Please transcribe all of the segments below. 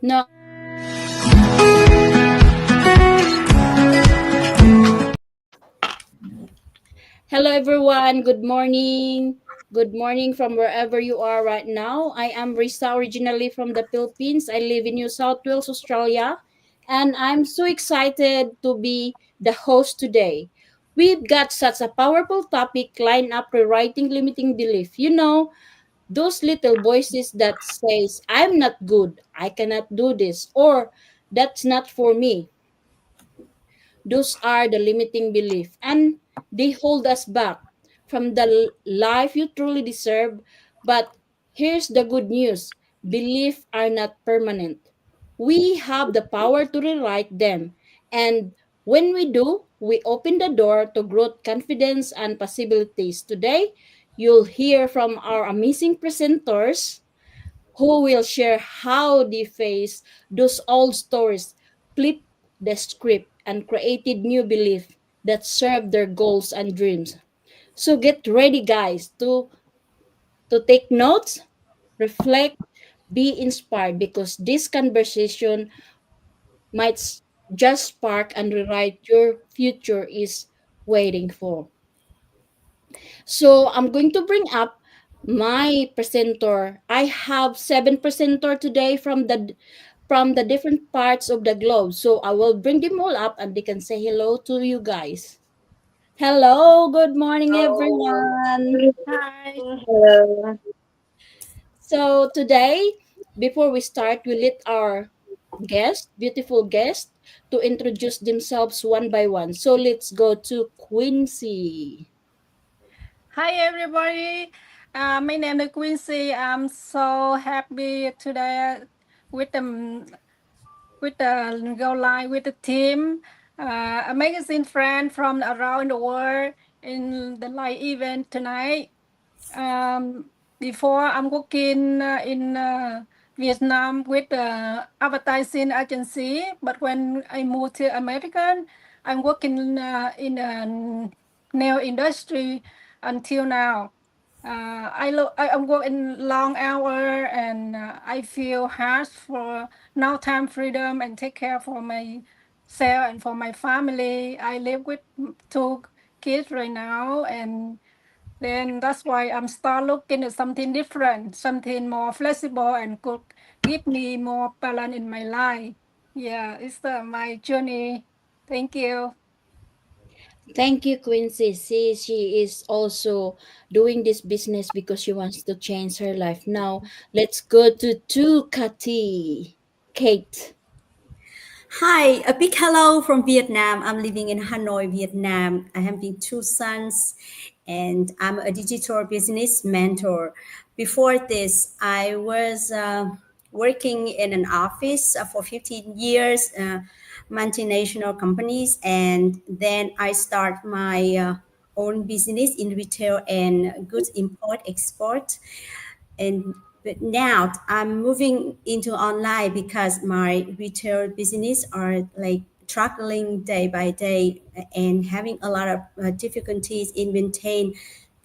No. Hello, everyone. Good morning. Good morning from wherever you are right now. I am Risa, originally from the Philippines. I live in New South Wales, Australia, and I'm so excited to be the host today. We've got such a powerful topic lined up: rewriting limiting belief. Those little voices that says, "I'm not good, I cannot do this," or "That's not for me." Those are the limiting belief, and they hold us back from the life you truly deserve. But here's the good news: beliefs are not permanent. We have the power to rewrite them. And when we do, we open the door to growth, confidence, and possibilities. Today, you'll hear from our amazing presenters who will share how they face those old stories, flip the script, and created new beliefs that serve their goals and dreams. So get ready, guys, to take notes, reflect, be inspired, because this conversation might just spark and rewrite your future is waiting for. So I'm going to bring up my presenter. I have 7 presenter today from the different parts of the globe. So I will bring them all up and they can say hello to you guys. Hello, good morning Oh, everyone. Hi. hello. So today, before we start, we let our beautiful guest, to introduce themselves one by one. So let's go to Quincy. Hi, everybody. My name is Quincy. I'm so happy today with the go live with the team. A magazine friend from around the world in the live event tonight. Before I'm working in Vietnam with the advertising agency, but when I moved to American, I'm working in the nail industry until now. I'm working long hour and I feel hard for now time freedom and take care for myself and for my family. I live with two kids right now and then that's why I'm start looking at something different, something more flexible and could give me more balance in my life. Yeah, it's my journey. Thank you. Thank you, Quincy. See, she is also doing this business because she wants to change her life. Now, let's go to Kati. Kate. Hi, a big hello from Vietnam. I'm living in Hanoi, Vietnam. I have been two sons and I'm a digital business mentor. Before this, I was working in an office for 15 years, multinational companies, and then I start my own business in retail and goods import export and but now I'm moving into online because my retail business are like struggling day by day and having a lot of difficulties in maintain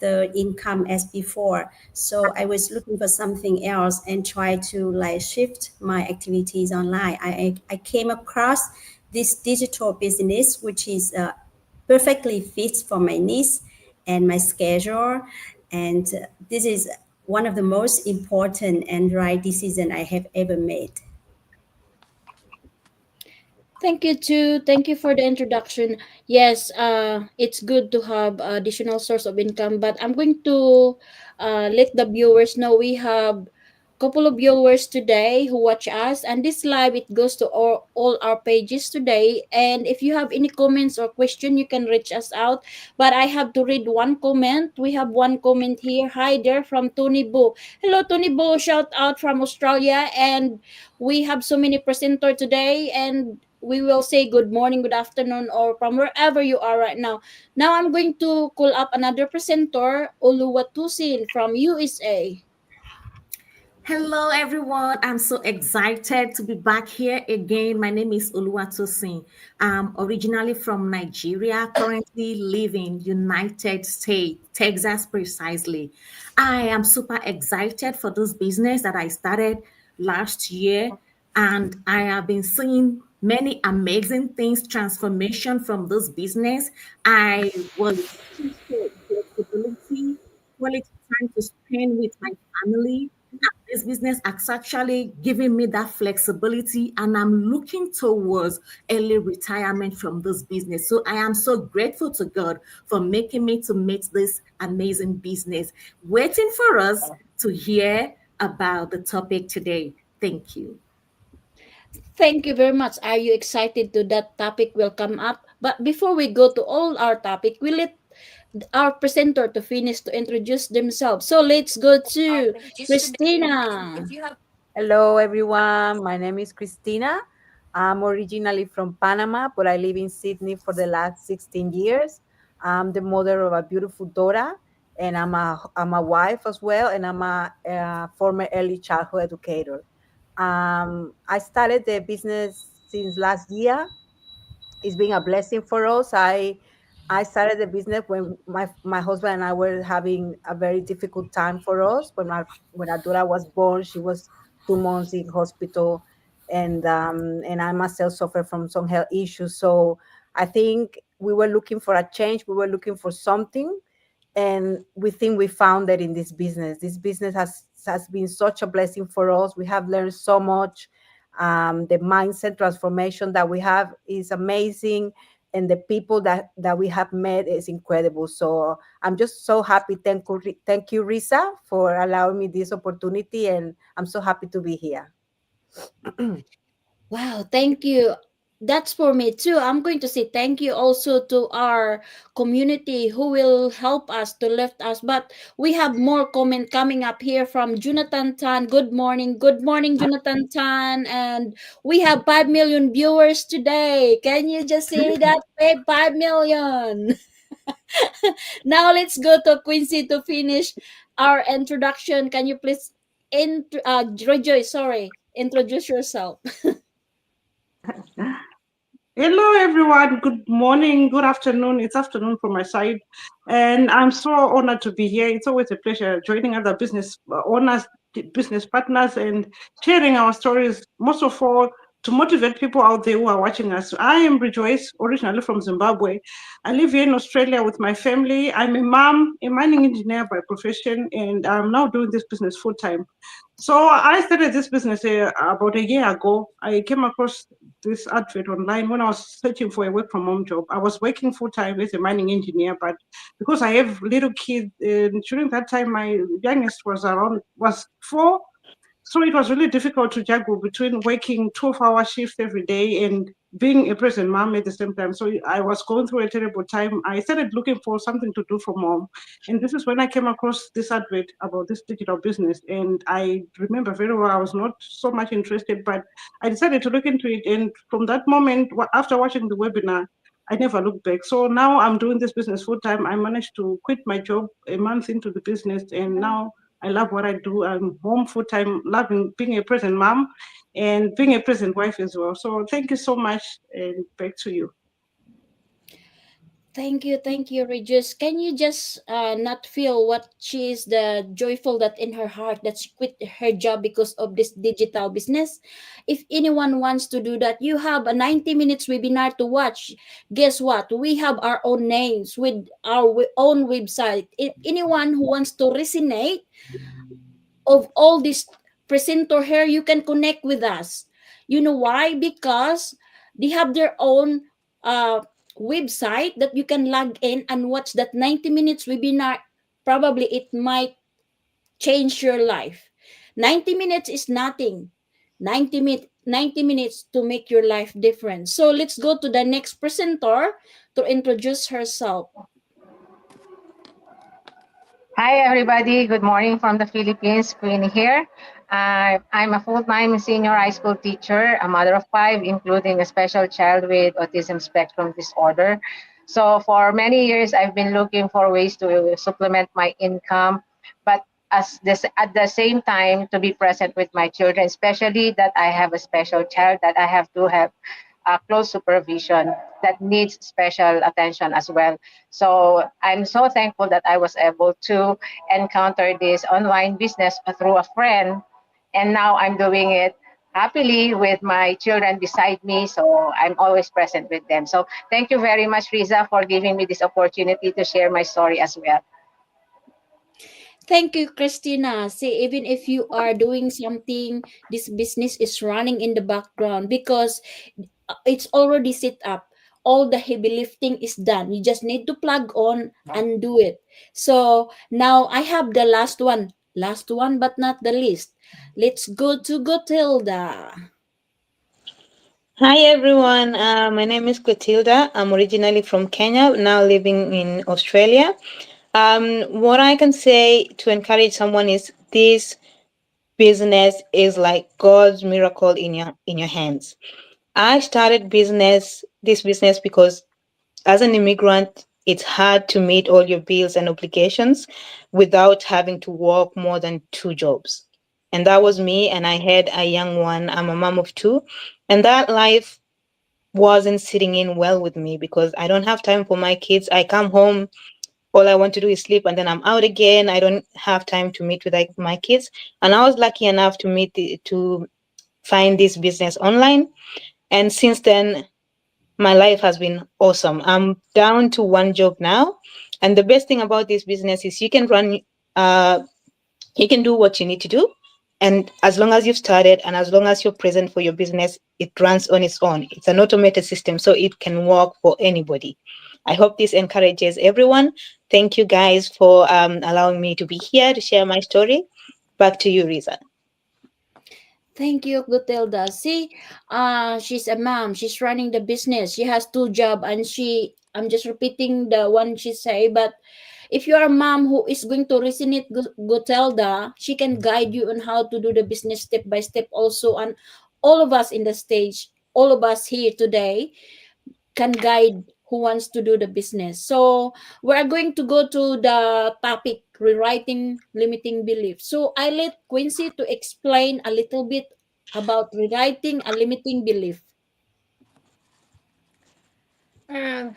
the income as before. So I was looking for something else and try to like shift my activities online. I came across this digital business which is perfectly fits for my needs and my schedule. And this is one of the most important and right decision I have ever made. Thank you too. Thank you for the introduction. Yes, it's good to have additional source of income, but I'm going to let the viewers know we have couple of viewers today who watch us, and this live it goes to all our pages today. And if you have any comments or question, you can reach us out. But I have to read one comment. We have one comment here. Hi there from Tony Bo. Hello, Tony Bo. Shout out from Australia. And we have so many presenter today, and we will say good morning, good afternoon, or from wherever you are right now. Now I'm going to call up another presenter, Oluwatusin from USA. Hello, everyone. I'm so excited to be back here again. My name is Oluwatosin. I'm originally from Nigeria, currently living United States, Texas precisely. I am super excited for this business that I started last year. And I have been seeing many amazing things, transformation from this business. I was looking for flexibility, quality time to spend with my family. And this business is actually giving me that flexibility, and I'm looking towards early retirement from this business. So I am so grateful to God for making me to meet this amazing business. Waiting for us to hear about the topic today. Thank you. Thank you very much. Are you excited to that topic will come up? But before we go to all our topic, we let our presenter to finish to introduce themselves. So let's go to Christina. Hello, everyone. My name is Christina. I'm originally from Panama, but I live in Sydney for the last 16 years. I'm the mother of a beautiful daughter, and I'm a wife as well, and I'm a former early childhood educator. I started the business since last year. It's been a blessing for us. I started the business when my husband and I were having a very difficult time for us. When our daughter was born, she was 2 months in hospital, and I myself suffered from some health issues. So I think we were looking for a change. We were looking for something, and we think we found that in this business. This business has been such a blessing for us. We have learned so much. The mindset transformation that we have is amazing, and the people that we have met is incredible. So I'm just so happy. Thank you, Risa, for allowing me this opportunity, and I'm so happy to be here. Wow, thank you. That's for me too. I'm going to say thank you also to our community who will help us to lift us. But we have more comment coming up here from Jonathan Tan. Good morning. Good morning, Jonathan Tan. And we have 5 million viewers today. Can you just say that? Babe, 5 million. Now let's go to Quincy to finish our introduction. Can you please Rejoice, sorry, introduce yourself. Hello, everyone. Good morning, good afternoon. It's afternoon from my side. And I'm so honored to be here. It's always a pleasure joining other business owners, business partners, and sharing our stories, most of all, to motivate people out there who are watching us. I am Rejoice, originally from Zimbabwe. I live here in Australia with my family. I'm a mom, a mining engineer by profession, and I'm now doing this business full time. So I started this business about a year ago. I came across this advert online when I was searching for a work from home job. I was working full time as a mining engineer, but because I have little kids, during that time my youngest was 4, so it was really difficult to juggle between working 12-hour shifts every day and being a present mom at the same time. So I was going through a terrible time. I started looking for something to do from home. And this is when I came across this advert about this digital business. And I remember very well, I was not so much interested, but I decided to look into it. And from that moment, after watching the webinar, I never looked back. So now I'm doing this business full time. I managed to quit my job a month into the business, and now I love what I do. I'm home full time, loving being a present mom and being a present wife as well. So thank you so much, and back to you. Thank you, Regis. Can you just not feel what she is the joyful that in her heart that she quit her job because of this digital business? If anyone wants to do that, you have a 90 minutes webinar to watch. Guess what? We have our own names with our own website. If anyone who wants to resonate of all this presenter here, you can connect with us. You know why? Because they have their own website that you can log in and watch that 90 minutes webinar. Probably it might change your life. 90 minutes is nothing. 90 minutes to make your life different. So let's go to the next presenter to introduce herself. Hi, everybody. Good morning from the Philippines. Queen here. I'm a full-time senior high school teacher, a mother of 5, including a special child with autism spectrum disorder. So for many years, I've been looking for ways to supplement my income, but at the same time to be present with my children, especially that I have a special child that I have to have close supervision that needs special attention as well. So I'm so thankful that I was able to encounter this online business through a friend, and now I'm doing it happily with my children beside me. So I'm always present with them. So thank you very much, Riza, for giving me this opportunity to share my story as well. Thank you, Christina. See, even if you are doing something, this business is running in the background because it's already set up. All the heavy lifting is done. You just need to plug on and do it. So now I have the last one, but not the least. Let's go to Gotilda. Hi everyone, my name is Clotilda. I'm originally from Kenya, now living in Australia. What I can say to encourage someone is this business is like God's miracle in your hands. I started this business because as an immigrant, it's hard to meet all your bills and obligations without having to work more than two jobs. And that was me, and I had a young one. I'm a mom of two, and that life wasn't sitting in well with me because I don't have time for my kids. I come home, all I want to do is sleep, and then I'm out again. I don't have time to meet with my kids. And I was lucky enough to find this business online, and since then, my life has been awesome. I'm down to one job now, and the best thing about this business is uh, you can do what you need to do. And as long as you've started and as long as you're present for your business, it runs on its own. It's an automated system, so it can work for anybody. I hope this encourages everyone. Thank you guys for allowing me to be here to share my story. Back to you, Riza. Thank you, Gotilda. See, she's a mom. She's running the business. She has two jobs, and I'm just repeating the one she say. But if you are a mom who is going to resonate Gotilda, she can guide you on how to do the business step by step. Also, and all of us in the stage, all of us here today, can guide who wants to do the business. So we're going to go to the topic rewriting limiting belief. So I let Quincy to explain a little bit about rewriting a limiting belief. And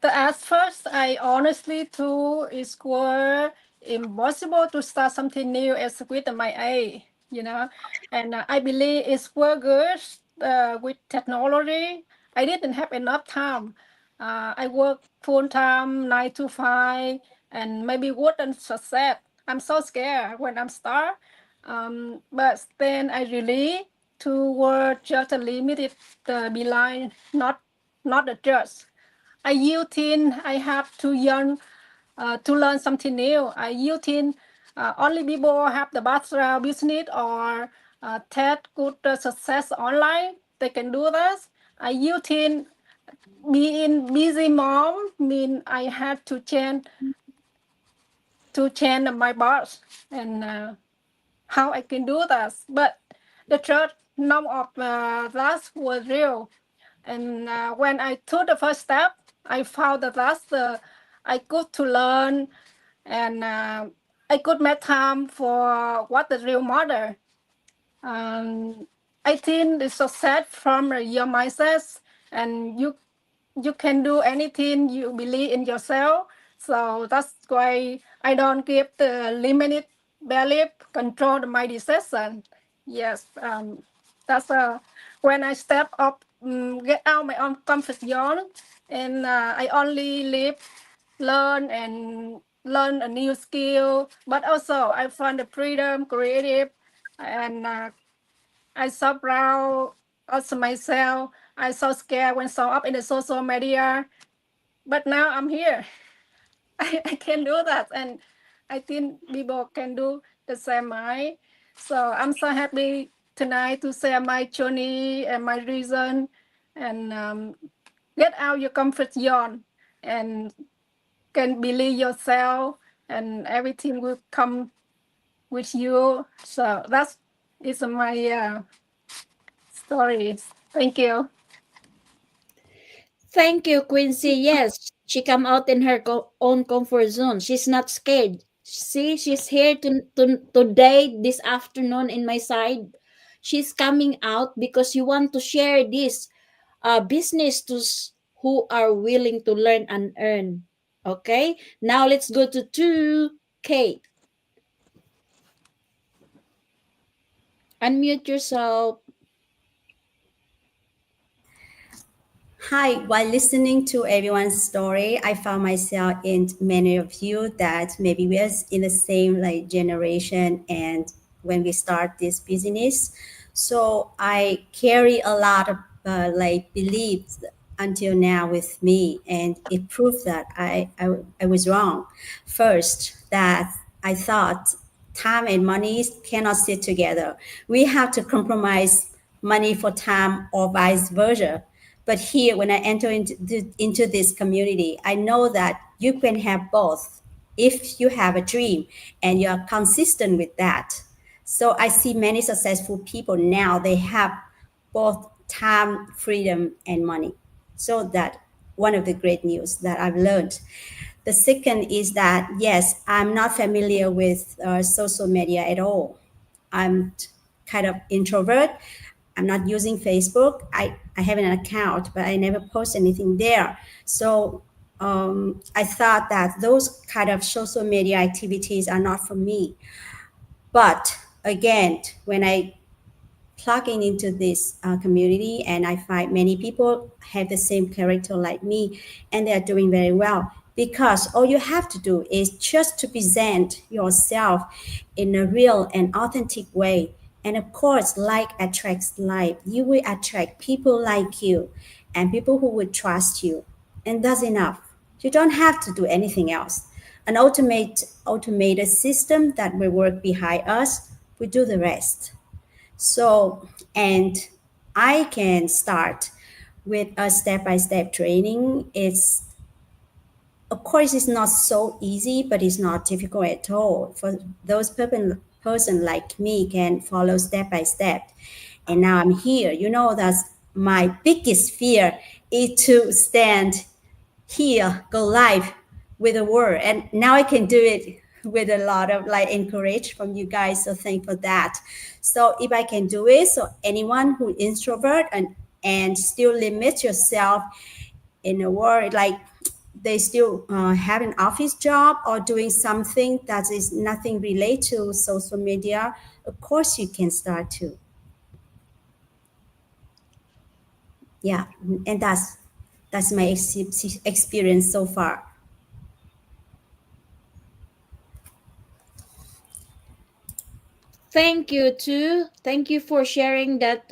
at first, I honestly thought it's quite impossible to start something new as with my age, And I believe it's quite good with technology. I didn't have enough time. I work full time, 9 to 5, and maybe wouldn't success. I'm so scared when I'm start. But then I really to work just a limited beeline, not the church. I you think I have too young to learn something new. You think only people have the bachelor business or that good success online. They can do this. You think being busy mom mean I have to change my boss and how I can do that. But the truth, none of that was real. And when I took the first step, I found that that's I could to learn and I could make time for what the real mother. I think the success from your mindset and you can do anything you believe in yourself. So that's why I don't give the limited belief control my decision. Yes, that's when I step up, get out my own comfort zone, and I only live, learn a new skill. But also I find the freedom, creative, and I so proud also myself. I so scared when saw up in the social media, but now I'm here. I can do that, and I think people can do the same. So I'm so happy tonight to share my journey and my reason, and get out your comfort zone, and can believe yourself, and everything will come with you. So that's is my story. Thank you. Thank you, Quincy. Yes, she come out in her own comfort zone. She's not scared. See, she's here today, this afternoon in my side. She's coming out because you want to share this business to who are willing to learn and earn. Okay, now let's go to 2K. Unmute yourself. Hi, while listening to everyone's story, I found myself in many of you that maybe we're in the same like generation and when we start this business. So I carry a lot of like beliefs until now with me, and it proved that I was wrong. First, that I thought time and money cannot sit together. We have to compromise money for time or vice versa. But here, when I enter into this community, I know that you can have both if you have a dream and you're consistent with that. So I see many successful people now, they have both time, freedom, and money. So that one of the great news that I've learned. The second is that, yes, I'm not familiar with social media at all. I'm kind of introvert. I'm not using Facebook. I have an account, but I never post anything there. So I thought that those kind of social media activities are not for me. But again, when I plug in into this community and I find many people have the same character like me and they're doing very well, because all you have to do is just to present yourself in a real and authentic way. And of course, like attracts like, you will attract people like you and people who would trust you. And that's enough. You don't have to do anything else. An automated system that will work behind us will do the rest. So, and I can start with a step-by-step training. It's, of course, it's not so easy, but it's not difficult at all. For those person like me can follow step by step. And now I'm here. You know, that's my biggest fear is to stand here, go live with a word. And now I can do it with a lot of like encourage from you guys. So thank for that. So if I can do it, so anyone who introvert and still limit yourself in a word, like they still have an office job or doing something that is nothing related to social media, of course you can start to. Yeah, and that's my experience so far. Thank you too. Thank you for sharing that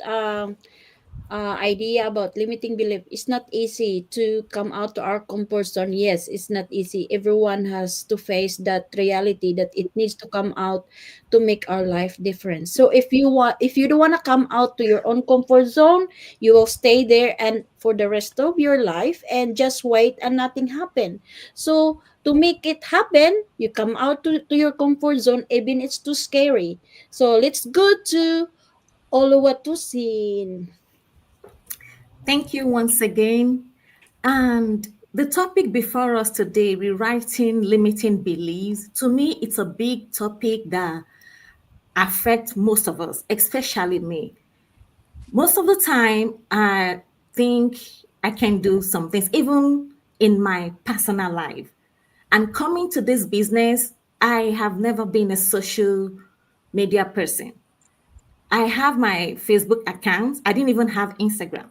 idea about limiting belief. It's not easy to come out to our comfort zone. Yes, it's not easy. Everyone has to face that reality that it needs to come out to make our life different. So if you don't want to come out to your own comfort zone, you will stay there and for the rest of your life and just wait and nothing happen. So to make it happen, you come out to your comfort zone even it's too scary. So let's go to Oluwatosin. Thank you once again. And the topic before us today, rewriting limiting beliefs, to me, it's a big topic that affects most of us, especially me. Most of the time, I think I can do some things, even in my personal life. And coming to this business, I have never been a social media person. I have my Facebook account. I didn't even have Instagram,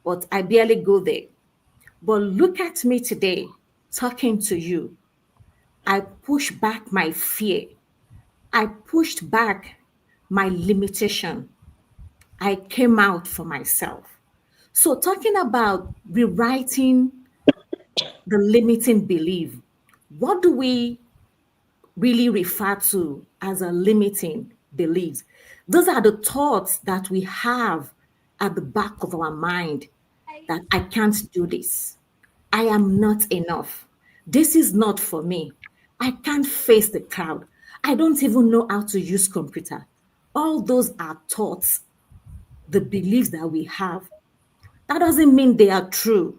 but I barely go there. But look at me today, talking to you. I pushed back my fear. I pushed back my limitation. I came out for myself. So, talking about rewriting the limiting belief, what do we really refer to as a limiting beliefs? Those are the thoughts that we have at the back of our mind that I can't do this. I am not enough. This is not for me. I can't face the crowd. I don't even know how to use computer. All those are thoughts, the beliefs that we have. That doesn't mean they are true.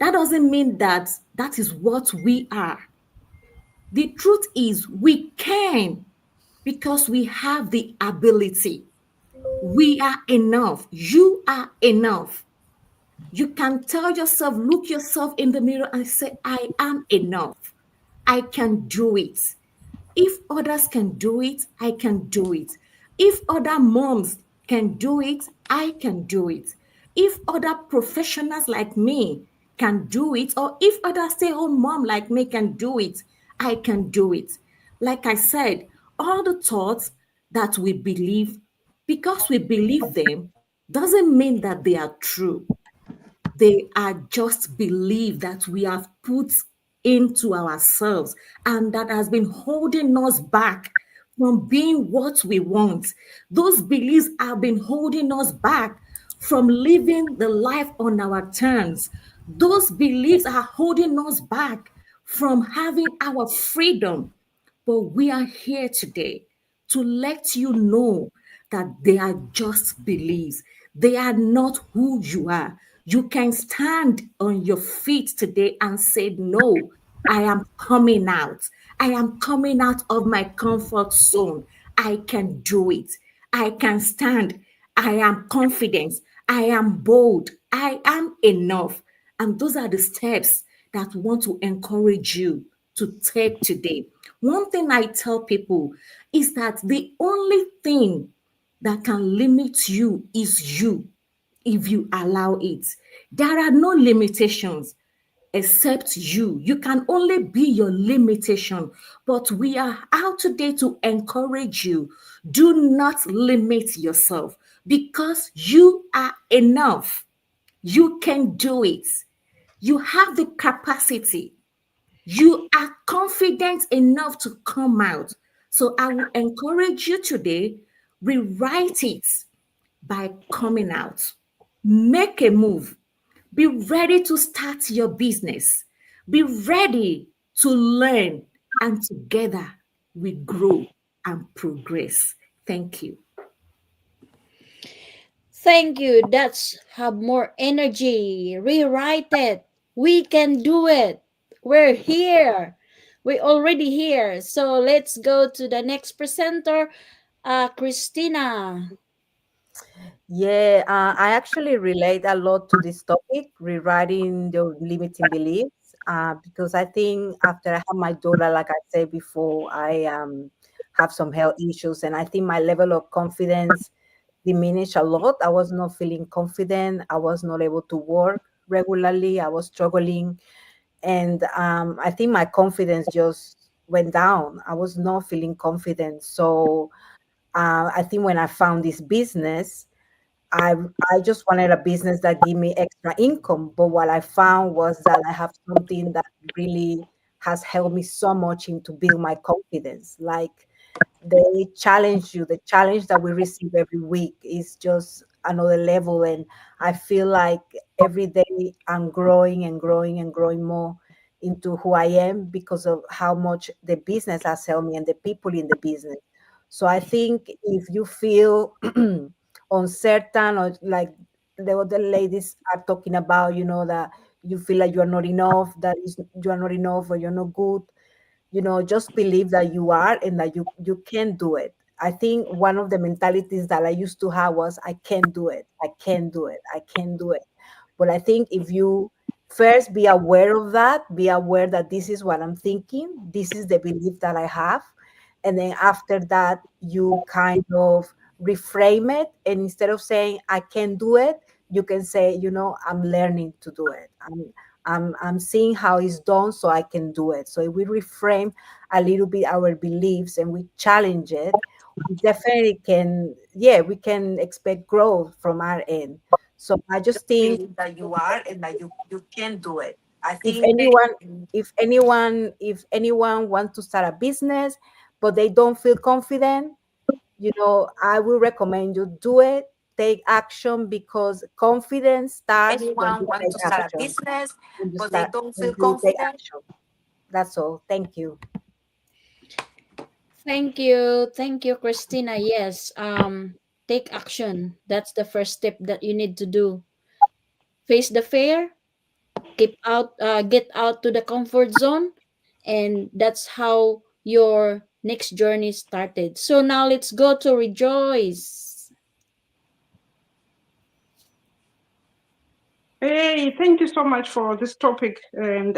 That doesn't mean that that is what we are. The truth is we can because we have the ability. We are enough. You are enough. You can tell yourself, look yourself in the mirror and say, I am enough. I can do it. If others can do it, I can do it. If other moms can do it, I can do it. If other professionals like me can do it, or if other stay-home mom like me can do it, I can do it. Like I said, all the thoughts that we believe, because we believe them, doesn't mean that they are true. They are just belief that we have put into ourselves and that has been holding us back from being what we want. Those beliefs have been holding us back from living the life on our terms. Those beliefs are holding us back from having our freedom. But we are here today to let you know that they are just beliefs. They are not who you are. You can stand on your feet today and say, no, I am coming out. I am coming out of my comfort zone. I can do it. I can stand. I am confident. I am bold. I am enough. And those are the steps that we want to encourage you to take today. One thing I tell people is that the only thing that can limit you is you, if you allow it. There are no limitations except you. You can only be your limitation. But we are out today to encourage you. Do not limit yourself because you are enough. You can do it. You have the capacity. You are confident enough to come out. So I will encourage you today, rewrite it by coming out. Make a move. Be ready to start your business. Be ready to learn, and together we grow and progress. Thank you. Thank you. That's have more energy. Rewrite it. We can do it. We're here. We're already here. So let's go to the next presenter, Christina. Yeah, I actually relate a lot to this topic, rewriting the limiting beliefs, because I think after I have my daughter, like I said before, I have some health issues, and I think my level of confidence diminished a lot. I was not feeling confident. I was not able to work regularly. I was struggling, and I think my confidence just went down. I was not feeling confident. So I think when I found this business, I I just wanted a business that give me extra income. But what I found was that I have something that really has helped me so much in to build my confidence. Like they challenge you. The challenge that we receive every week is just another level. And I feel like every day I'm growing and growing and growing more into who I am because of how much the business has helped me and the people in the business. So I think if you feel uncertain, or like the other ladies are talking about, that you feel like you're not enough, that is you are not enough or you're not good, just believe that you are and that you can do it. I think one of the mentalities that I used to have was I can't do it, I can't do it, I can't do it. But I think if you first be aware of that, be aware that this is what I'm thinking, this is the belief that I have, and then after that you kind of reframe it, and instead of saying I can do it, you can say, I'm learning to do it. I'm seeing how it's done so I can do it. So if we reframe a little bit our beliefs and we challenge it, we definitely can, yeah, we can expect growth from our end. So I just think that you are and that you can do it. I think if anyone wants to start a business but they don't feel confident, I will recommend you do it. Take action, because confidence starts when you take action. When you take action. That's all. Thank you. Thank you. Thank you, Christina. Yes. Take action. That's the first step that you need to do. Face the fear, get out to the comfort zone, and that's how your next journey started. So now let's go to Rejoice. Hey, thank you so much for this topic. And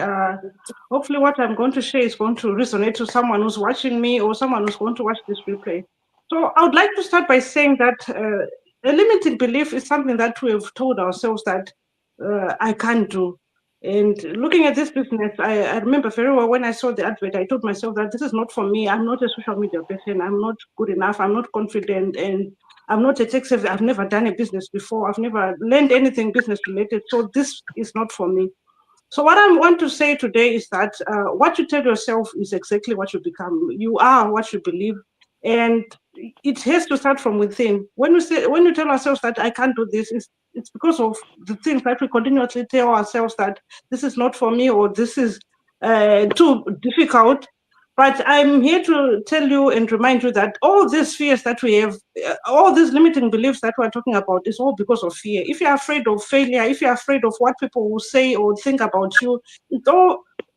hopefully, what I'm going to share is going to resonate to someone who's watching me or someone who's going to watch this replay. So, I would like to start by saying that a limiting belief is something that we have told ourselves that I can't do. And looking at this business, I remember very well when I saw the advert, I told myself that this is not for me. I'm not a social media person. I'm not good enough. I'm not confident. And I'm not a tech savvy. I've never done a business before. I've never learned anything business related. So this is not for me. So what I want to say today is that what you tell yourself is exactly what you become. You are what you believe. And it has to start from within. When you tell ourselves that I can't do this, it's because of the things that we continuously tell ourselves that this is not for me or this is too difficult. But I'm here to tell you and remind you that all these fears that we have, all these limiting beliefs that we're talking about is all because of fear. If you're afraid of failure, if you're afraid of what people will say or think about you,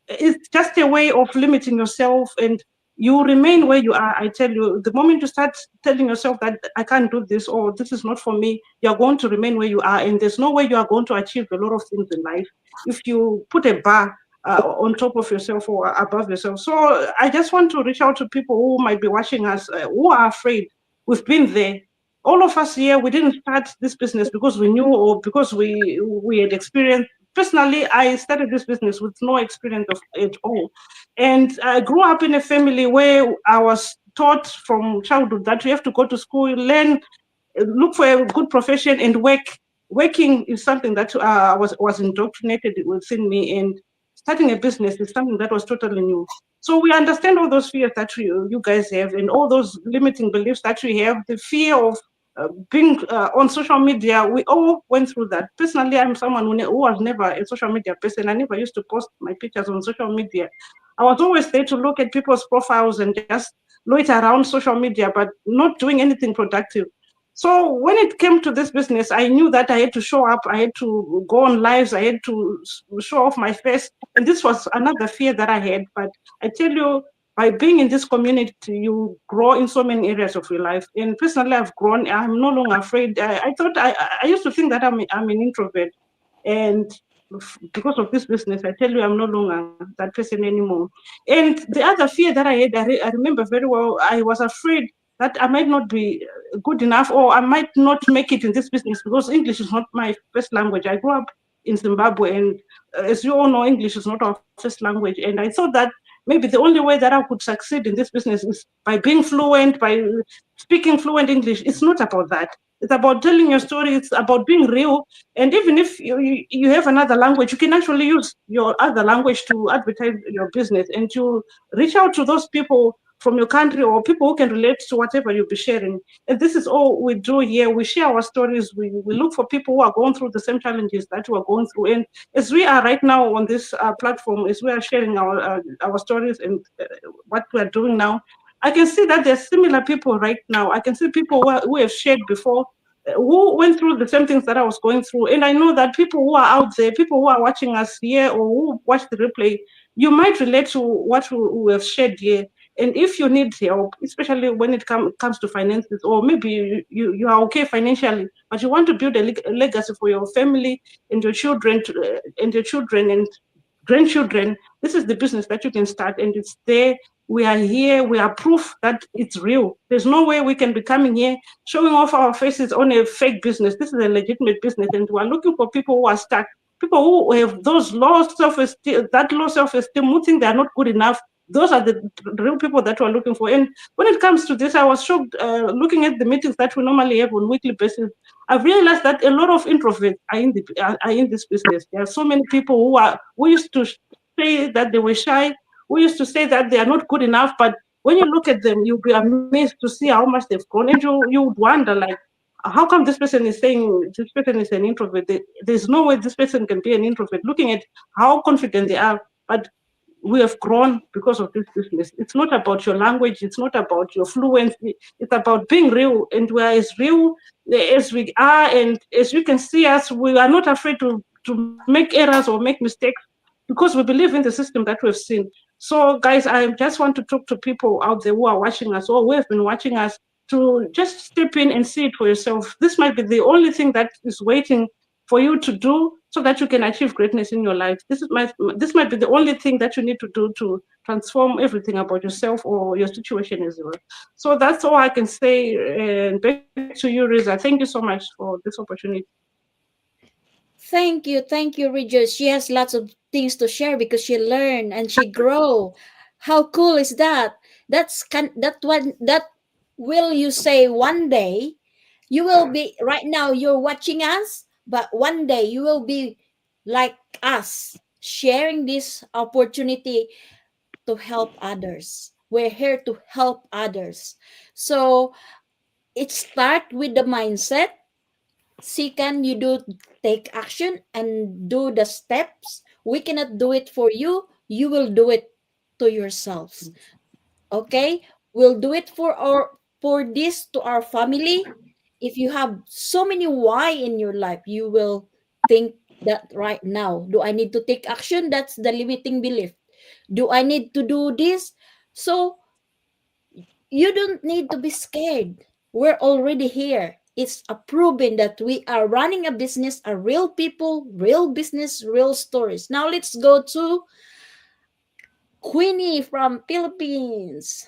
it's just a way of limiting yourself, and you remain where you are. I tell you, the moment you start telling yourself that I can't do this or this is not for me, you're going to remain where you are, and there's no way you are going to achieve a lot of things in life if you put a bar on top of yourself or above yourself. So I just want to reach out to people who might be watching us, who are afraid. We've been there. All of us here, we didn't start this business because we knew or because we had experience. Personally, I started this business with no experience of it all. And I grew up in a family where I was taught from childhood that you have to go to school, learn, look for a good profession and work. Working is something that was indoctrinated within me, and starting a business is something that was totally new. So we understand all those fears that you guys have and all those limiting beliefs that we have, the fear of being on social media. We all went through that. Personally, I'm someone who was never a social media person. I never used to post my pictures on social media. I was always there to look at people's profiles and just loiter around social media, but not doing anything productive. So when it came to this business, I knew that I had to show up, I had to go on lives, I had to show off my face. And this was another fear that I had. But I tell you, by being in this community, you grow in so many areas of your life. And personally, I've grown. I'm no longer afraid. I thought I used to think that I'm an introvert. And because of this business, I tell you, I'm no longer that person anymore. And the other fear that I had, I remember very well, I was afraid that I might not be good enough or I might not make it in this business because English is not my first language. I grew up in Zimbabwe, and as you all know, English is not our first language. And I thought that maybe the only way that I could succeed in this business is by being fluent, by speaking fluent English. It's not about that. It's about telling your story. It's about being real. And even if you have another language, you can actually use your other language to advertise your business and to reach out to those people from your country or people who can relate to whatever you'll be sharing. And this is all we do here. We share our stories. We look for people who are going through the same challenges that we are going through. And as we are right now on this platform, as we are sharing our stories and what we are doing now, I can see that there's similar people right now. I can see people who have shared before, who went through the same things that I was going through. And I know that people who are out there, people who are watching us here or who watch the replay, you might relate to what we have shared here. And if you need help, especially when it comes to finances, or maybe you are okay financially, but you want to build a legacy for your family and your children and grandchildren, this is the business that you can start, and it's there. We are here. We are proof that it's real. There's no way we can be coming here showing off our faces on a fake business. This is a legitimate business, and we're looking for people who are stuck, people who have those low self-esteem, who think they are not good enough. Those are the real people that we're looking for. And when it comes to this, I was shocked looking at the meetings that we normally have on weekly basis. I've realized that a lot of introverts are in this business. There are so many people who used to say that they were shy, who used to say that they are not good enough. But when you look at them, you'll be amazed to see how much they've grown. And you would wonder, like, how come this person is saying this person is an introvert? There's no way this person can be an introvert, looking at how confident they are. But we have grown because of this business. It's not about your language. It's not about your fluency. It's about being real. And we are as real as we are. And as you can see us, we are not afraid to make errors or make mistakes because we believe in the system that we've seen. So guys, I just want to talk to people out there who are watching us or who have been watching us to just step in and see it for yourself. This might be the only thing that is waiting for you to do so that you can achieve greatness in your life. This might be the only thing that you need to do to transform everything about yourself or your situation as well. So that's all I can say. And back to you, Riza. Thank you so much for this opportunity. Thank you, Regis. She has lots of things to share because she learned and she grow. How cool is that? That will you say one day you will be right now you're watching us, but one day you will be like us, sharing this opportunity to help others. We're here to help others. So it starts with the mindset. Second, you do take action and do the steps. We cannot do it for you. You will do it to yourselves. Okay? We'll do it for this to our family. If you have so many why in your life, you will think that right now. Do I need to take action? That's the limiting belief. Do I need to do this? So you don't need to be scared. We're already here. It's a proven that we are running a business, a real people, real business, real stories. Now let's go to Queenie from Philippines.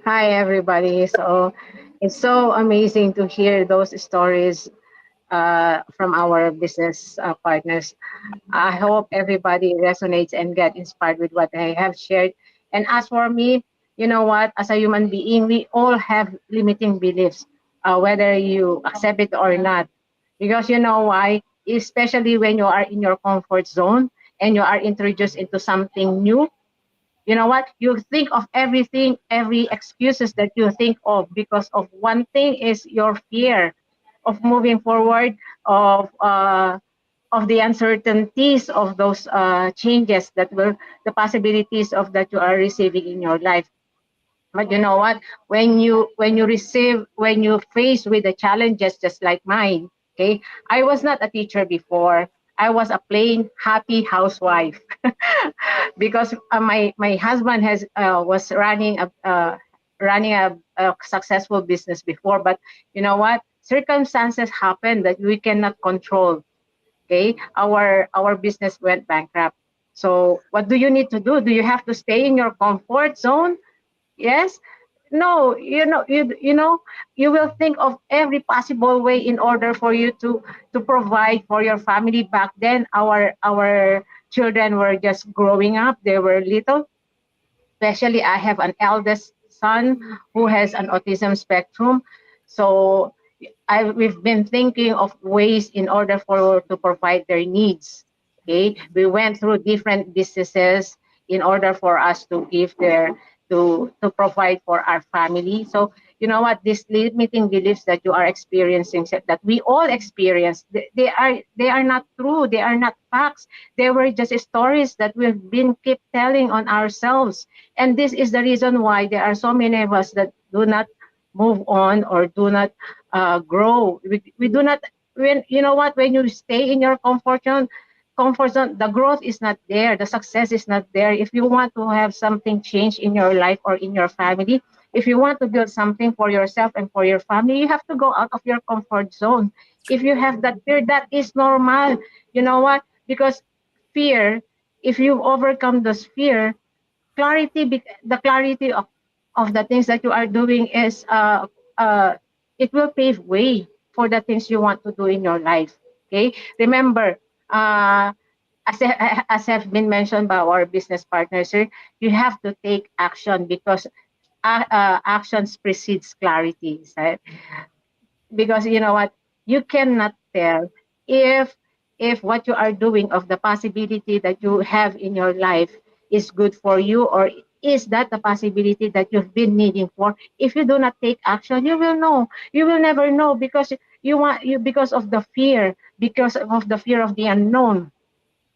Hi, everybody. So it's so amazing to hear those stories from our business partners. I hope everybody resonates and get inspired with what I have shared. And as for me, you know what? As a human being, we all have limiting beliefs, whether you accept it or not. Because you know why? Especially when you are in your comfort zone and you are introduced into something new, you know what, you think of everything, every excuses that you think of, because of one thing is your fear of moving forward, of the uncertainties of those changes that will, the possibilities of that you are receiving in your life. But you know what, when you face with the challenges just like mine, okay, I was not a teacher before. I was a plain happy housewife. Because my husband has was running a successful business before, but you know what, circumstances happen that we cannot control. Okay, our business went bankrupt. So what do you need to do? Do you have to stay in your comfort zone? Yes. No, you know, you will think of every possible way in order for you to provide for your family. Back then, our children were just growing up. They were little. Especially, I have an eldest son who has an autism spectrum. So we've been thinking of ways in order for to provide their needs. Okay, we went through different businesses in order for us to give their to provide for our family. So you know what, these limiting beliefs that you are experiencing, that we all experience, they are not true. They are not facts. They were just stories that we've been keep telling on ourselves. And this is the reason why there are so many of us that do not move on or do not grow. We do not, when you know what, when you stay in your comfort zone, the growth is not there, the success is not there. If you want to have something change in your life or in your family, if you want to build something for yourself and for your family, you have to go out of your comfort zone. If you have that fear, that is normal. You know what, because fear, if you overcome this fear, the clarity of the things that you are doing is it will pave way for the things you want to do in your life. Okay, remember, uh, as have been mentioned by our business partners here, you have to take action, because actions precedes clarity, right? Because you know what, you cannot tell if what you are doing, of the possibility that you have in your life, is good for you, or is that the possibility that you've been needing for. If you do not take action, you will know, you will never know, because because of the fear, because of the fear of the unknown.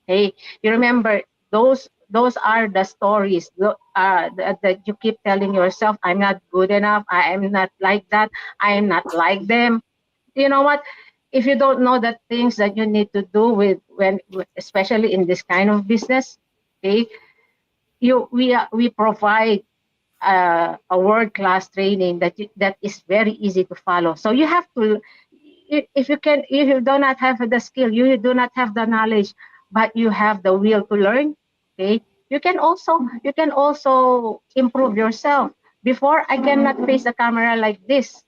Hey, you remember, those are the stories that you keep telling yourself, I'm not good enough, I am not like that, I am not like them. You know what, if you don't know the things that you need to do with, when especially in this kind of business, okay, we provide a world class training that is very easy to follow. So you have to, if you do not have the skill, you do not have the knowledge, but you have the will to learn, okay, you can also improve yourself. Before, I cannot face the camera like this,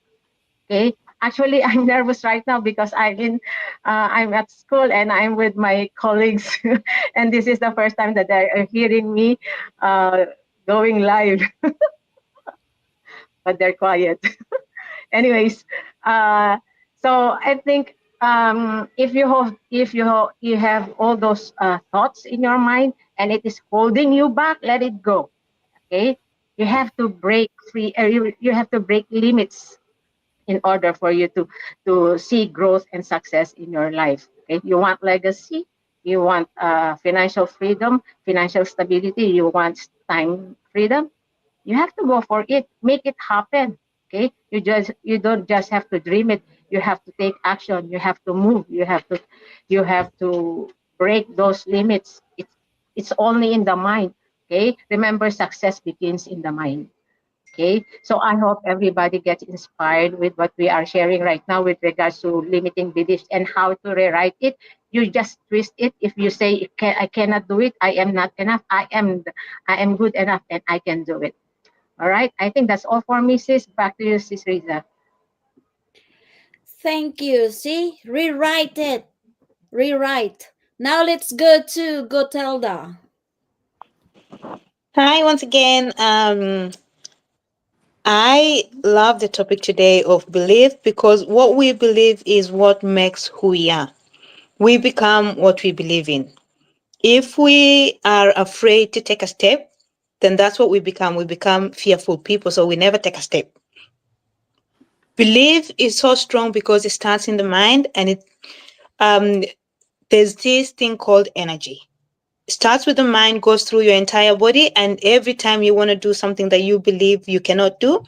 okay. Actually, I'm nervous right now because I'm at school and I'm with my colleagues, and this is the first time that they are hearing me going live, but they're quiet. Anyways, so I think if you have all those thoughts in your mind and it is holding you back, let it go. Okay, you have to break free. You have to break limits in order for you to see growth and success in your life. Okay, you want legacy, you want financial freedom, financial stability, you want time freedom, you have to go for it, make it happen. Okay, you don't just have to dream it, you have to take action, you have to move, you have to break those limits. It's only in the mind. Okay, remember, success begins in the mind. Okay, so I hope everybody gets inspired with what we are sharing right now with regards to limiting beliefs and how to rewrite it. You just twist it. If you say I cannot do it, I am not enough, I am good enough, and I can do it. All right, I think that's all for me, sis. Back to you, sis Riza. Thank you. See, rewrite it. Rewrite. Now let's go to Gotelda. Hi, once again. I love the topic today of belief because what we believe is what makes who we are. We become what we believe in. If we are afraid to take a step, then that's what we become. We become fearful people, so we never take a step. Belief is so strong because it starts in the mind, and there's this thing called energy. It starts with the mind, goes through your entire body, and every time you want to do something that you believe you cannot do,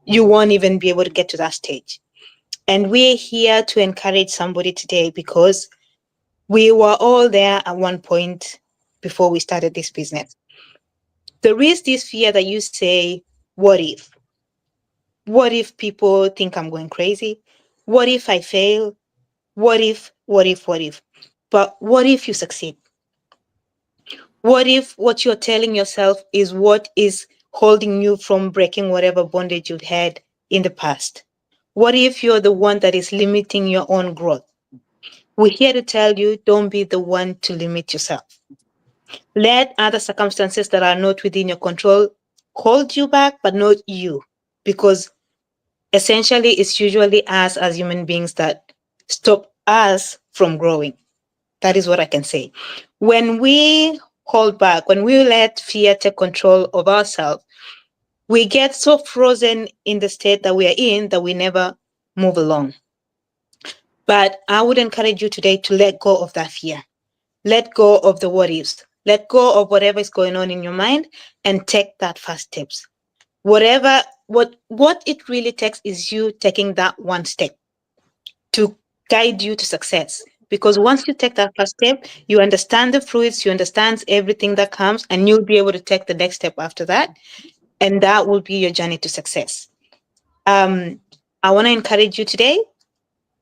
you won't even be able to get to that stage. And we're here to encourage somebody today because we were all there at one point before we started this business. There is this fear that you say, what if? What if people think I'm going crazy? What if I fail? What if, what if, what if? But what if you succeed? What if what you're telling yourself is what is holding you from breaking whatever bondage you've had in the past? What if you're the one that is limiting your own growth? We're here to tell you, don't be the one to limit yourself. Let other circumstances that are not within your control hold you back, but not you. Because essentially, it's usually us as human beings that stop us from growing. That is what I can say. When we hold back, when we let fear take control of ourselves, we get so frozen in the state that we are in that we never move along. But I would encourage you today to let go of that fear. Let go of the what ifs. Let go of whatever is going on in your mind and take that first steps. What it really takes is you taking that one step to guide you to success. Because once you take that first step, you understand the fruits, you understand everything that comes, and you'll be able to take the next step after that. And that will be your journey to success. I want to encourage you today,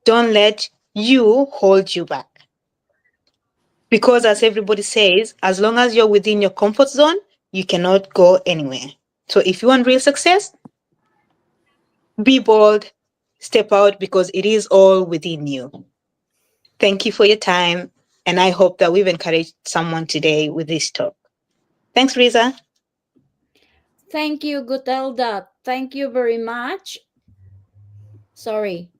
don't let you hold you back. Because as everybody says, as long as you're within your comfort zone, you cannot go anywhere. So if you want real success, be bold, step out because it is all within you. Thank you for your time. And I hope that we've encouraged someone today with this talk. Thanks, Riza. Thank you, Gotelda. Thank you very much. Sorry.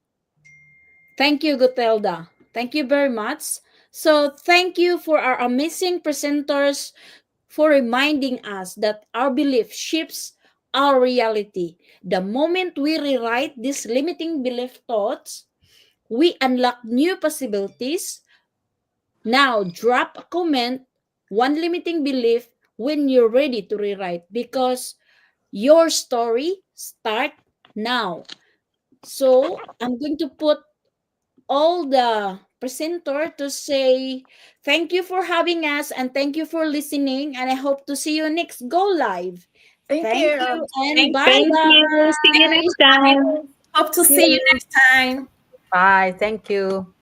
Thank you, Gotelda. Thank you very much. So thank you for our amazing presenters for reminding us that our belief shapes our reality. The moment we rewrite these limiting belief thoughts, we unlock new possibilities. Now, drop a comment, one limiting belief when you're ready to rewrite because your story start now. So, I'm going to put all the presenter to say thank you for having us and thank you for listening, and I hope to see you next go live. Thank Thank you. you and Thank bye Thank bye. you. See you next time. Hope to see you next time. Bye. Thank you.